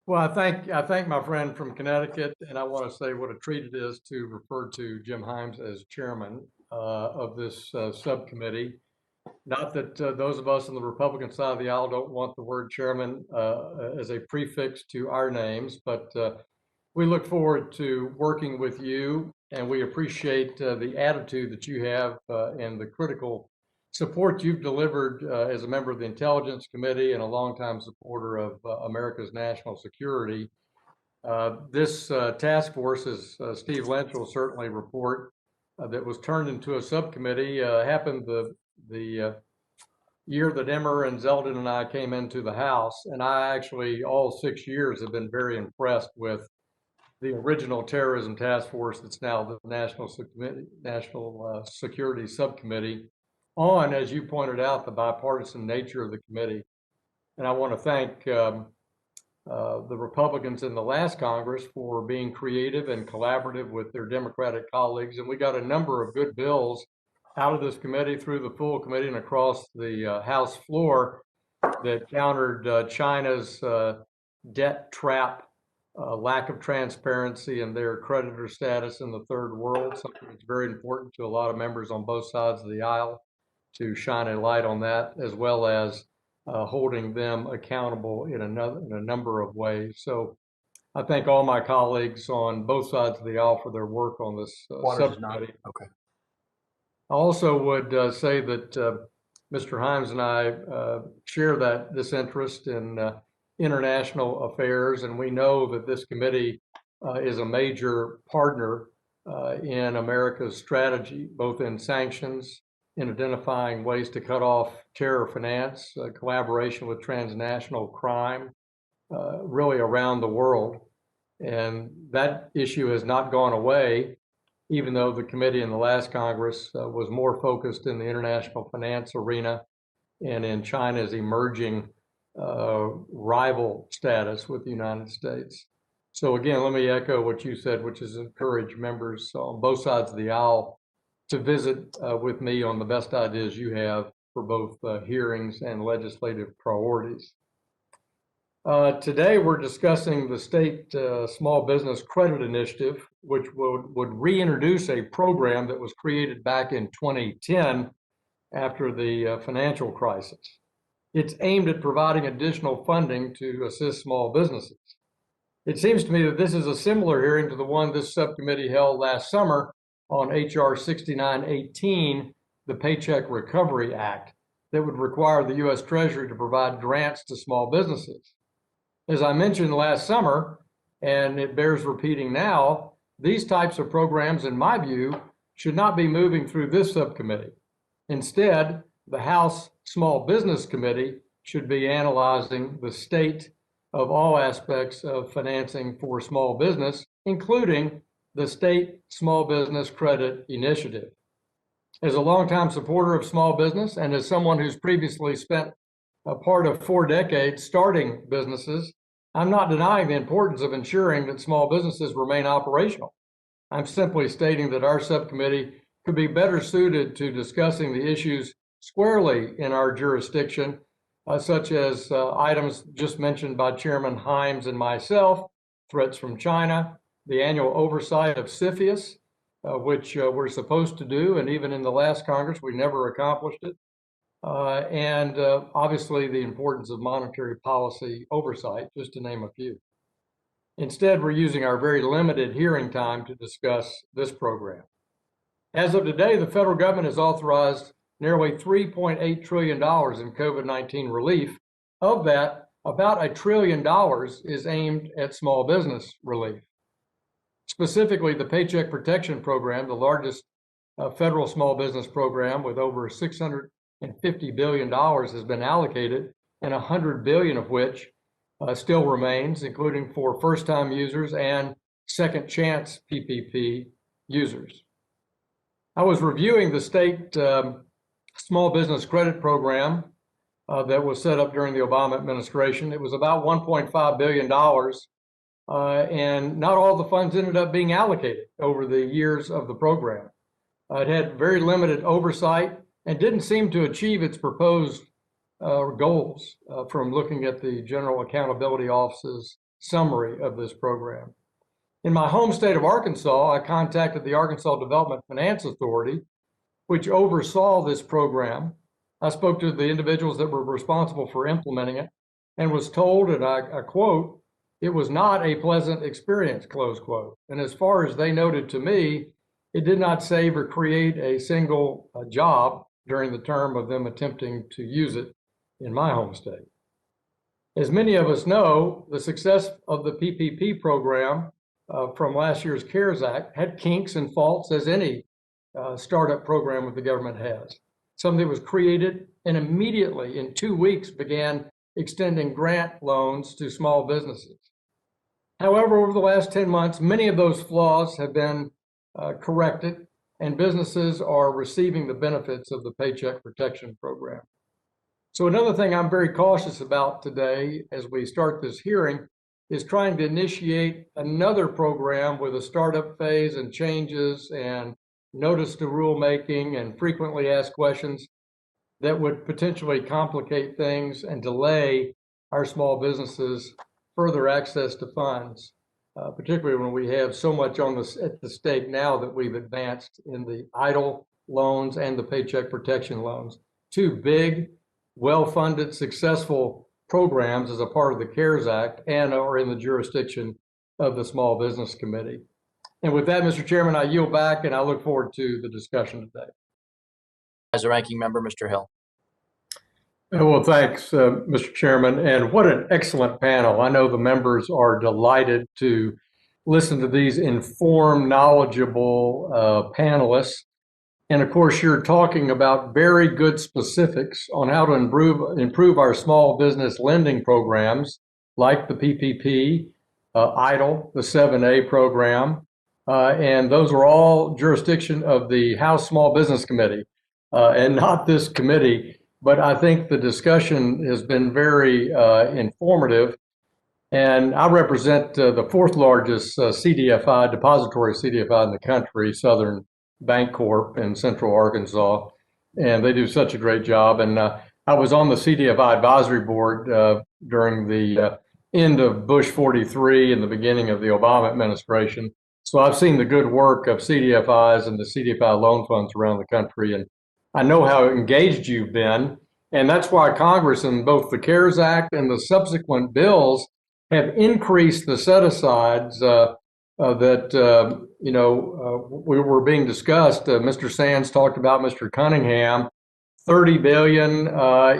Well, I thank my friend from Connecticut, and I want to say what a treat it is to refer to Jim Himes as chairman of this subcommittee. Not that those of us on the Republican side of the aisle don't want the word chairman as a prefix to our names, but we look forward to working with you, and we appreciate the attitude that you have and the critical support you've delivered as a member of the Intelligence Committee and a longtime supporter of America's national security. This task force, as Steve Lynch will certainly report, that was turned into a subcommittee happened the year that Emmer and Zeldin and I came into the House, and I actually all 6 years have been very impressed with the original terrorism task force that's now the National Security Subcommittee on, as you pointed out, the bipartisan nature of the committee. And I want to thank the Republicans in the last Congress for being creative and collaborative with their Democratic colleagues. And we got a number of good bills out of this committee through the full committee and across the House floor that countered China's debt trap, lack of transparency in their creditor status in the third world, something that's very important to a lot of members on both sides of the aisle to shine a light on that, as well as holding them accountable in a number of ways. So I thank all my colleagues on both sides of the aisle for their work on this subcommittee. Okay. I also would say that Mr. Himes and I share this interest in international affairs, and we know that this committee is a major partner in America's strategy, both in sanctions, in identifying ways to cut off terror finance, collaboration with transnational crime, really around the world. And that issue has not gone away, even though the committee in the last Congress was more focused in the international finance arena and in China's emerging rival status with the United States. So again, let me echo what you said, which is encourage members on both sides of the aisle to visit with me on the best ideas you have for both hearings and legislative priorities. Today, we're discussing the state small business credit initiative, which would reintroduce a program that was created back in 2010 after the financial crisis. It's aimed at providing additional funding to assist small businesses. It seems to me that this is a similar hearing to the one this subcommittee held last summer on H.R. 6918, the Paycheck Recovery Act, that would require the U.S. Treasury to provide grants to small businesses. As I mentioned last summer, and it bears repeating now, these types of programs, in my view, should not be moving through this subcommittee. Instead, the House Small Business Committee should be analyzing the state of all aspects of financing for small business, including the State Small Business Credit Initiative. As a longtime supporter of small business and as someone who's previously spent a part of 4 decades starting businesses, I'm not denying the importance of ensuring that small businesses remain operational. I'm simply stating that our subcommittee could be better suited to discussing the issues squarely in our jurisdiction, such as items just mentioned by Chairman Himes and myself, threats from China, the annual oversight of CFIUS, which we're supposed to do, and even in the last Congress, we never accomplished it, and obviously the importance of monetary policy oversight, just to name a few. Instead, we're using our very limited hearing time to discuss this program. As of today, the federal government has authorized nearly $3.8 trillion in COVID-19 relief. Of that, about $1 trillion is aimed at small business relief. Specifically, the Paycheck Protection Program, the largest federal small business program with over $650 billion has been allocated, and $100 billion of which still remains, including for first-time users and second chance PPP users. I was reviewing the state small business credit program that was set up during the Obama administration. It was about $1.5 billion, and not all the funds ended up being allocated over the years of the program. It had very limited oversight and didn't seem to achieve its proposed goals from looking at the General Accountability Office's summary of this program. In my home state of Arkansas, I contacted the Arkansas Development Finance Authority, which oversaw this program. I spoke to the individuals that were responsible for implementing it and was told, and I quote, "It was not a pleasant experience," close quote. And as far as they noted to me, it did not save or create a single job during the term of them attempting to use it in my home state. As many of us know, the success of the PPP program from last year's CARES Act had kinks and faults, as any startup program that the government has. Something was created and immediately in 2 weeks began extending grant loans to small businesses. However, over the last 10 months, many of those flaws have been corrected, and businesses are receiving the benefits of the Paycheck Protection Program. So another thing I'm very cautious about today as we start this hearing is trying to initiate another program with a startup phase and changes and notice to rulemaking and frequently asked questions that would potentially complicate things and delay our small businesses' further access to funds, particularly when we have so much at the stake now that we've advanced in the EIDL loans and the Paycheck Protection loans. Two big, well-funded, successful programs as a part of the CARES Act and are in the jurisdiction of the Small Business Committee. And with that, Mr. Chairman, I yield back and I look forward to the discussion today. As a ranking member, Mr. Hill. Well, thanks, Mr. Chairman, and what an excellent panel. I know the members are delighted to listen to these informed, knowledgeable panelists. And of course, you're talking about very good specifics on how to improve our small business lending programs like the PPP, EIDL, the 7A program, and those are all jurisdiction of the House Small Business Committee and not this committee. But I think the discussion has been very informative. And I represent the fourth largest CDFI, depository CDFI in the country, Southern Bancorp in Central Arkansas. And they do such a great job. And I was on the CDFI advisory board during the end of Bush 43 and the beginning of the Obama administration. So I've seen the good work of CDFIs and the CDFI loan funds around the country. And I know how engaged you've been, and that's why Congress in both the CARES Act and the subsequent bills have increased the set-asides that we were being discussed. Mr. Sands talked about, Mr. Cunningham, $30 billion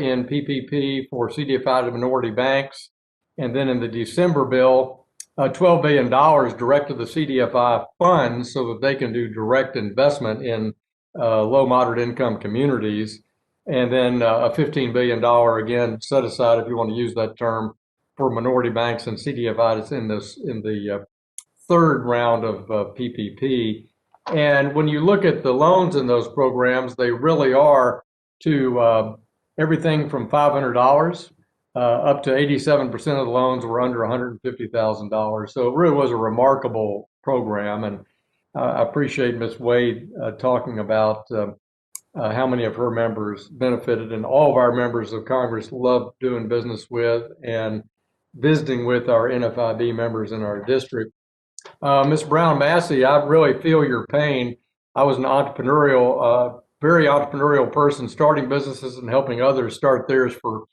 in PPP for CDFI to minority banks, and then in the December bill, $12 billion direct to the CDFI funds so that they can do direct investment in low, moderate income communities. And then a $15 billion, again, set aside, if you want to use that term, for minority banks and CDFI that's in the third round of PPP. And when you look at the loans in those programs, they really are to everything from $500 up to 87% of the loans were under $150,000. So it really was a remarkable program. And I appreciate Ms. Wade talking about how many of her members benefited, and all of our members of Congress love doing business with and visiting with our NFIB members in our district. Ms. Brown Massey, I really feel your pain. I was an entrepreneurial, very entrepreneurial person, starting businesses and helping others start theirs for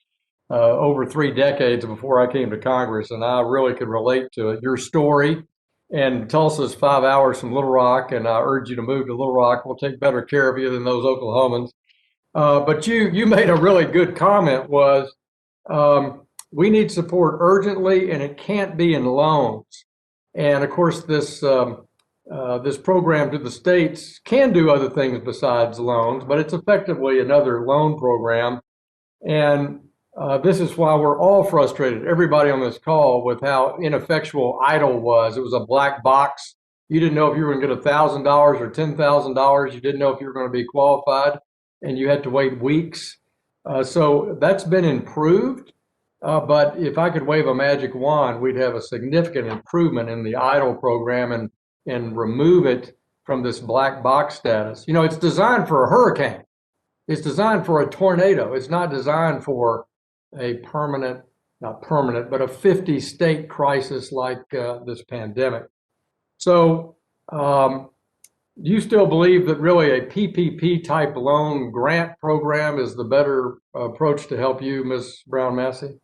over 3 decades before I came to Congress, and I really could relate to it. Your story, and Tulsa's 5 hours from Little Rock, and I urge you to move to Little Rock. We'll take better care of you than those Oklahomans. But you made a really good comment was, we need support urgently, and it can't be in loans. And of course, this program to the states can do other things besides loans, but it's effectively another loan program. And this is why we're all frustrated, everybody on this call, with how ineffectual EIDL was. It was a black box. You didn't know if you were going to get $1,000 or $10,000. You didn't know if you were going to be qualified, and you had to wait weeks. So that's been improved. But if I could wave a magic wand, we'd have a significant improvement in the EIDL program and remove it from this black box status. You know, it's designed for a hurricane. It's designed for a tornado. It's not designed for a permanent not permanent, but a 50-state crisis like this pandemic. So do you still believe that really a PPP type loan grant program is the better approach to help you, Ms. Brown Massey?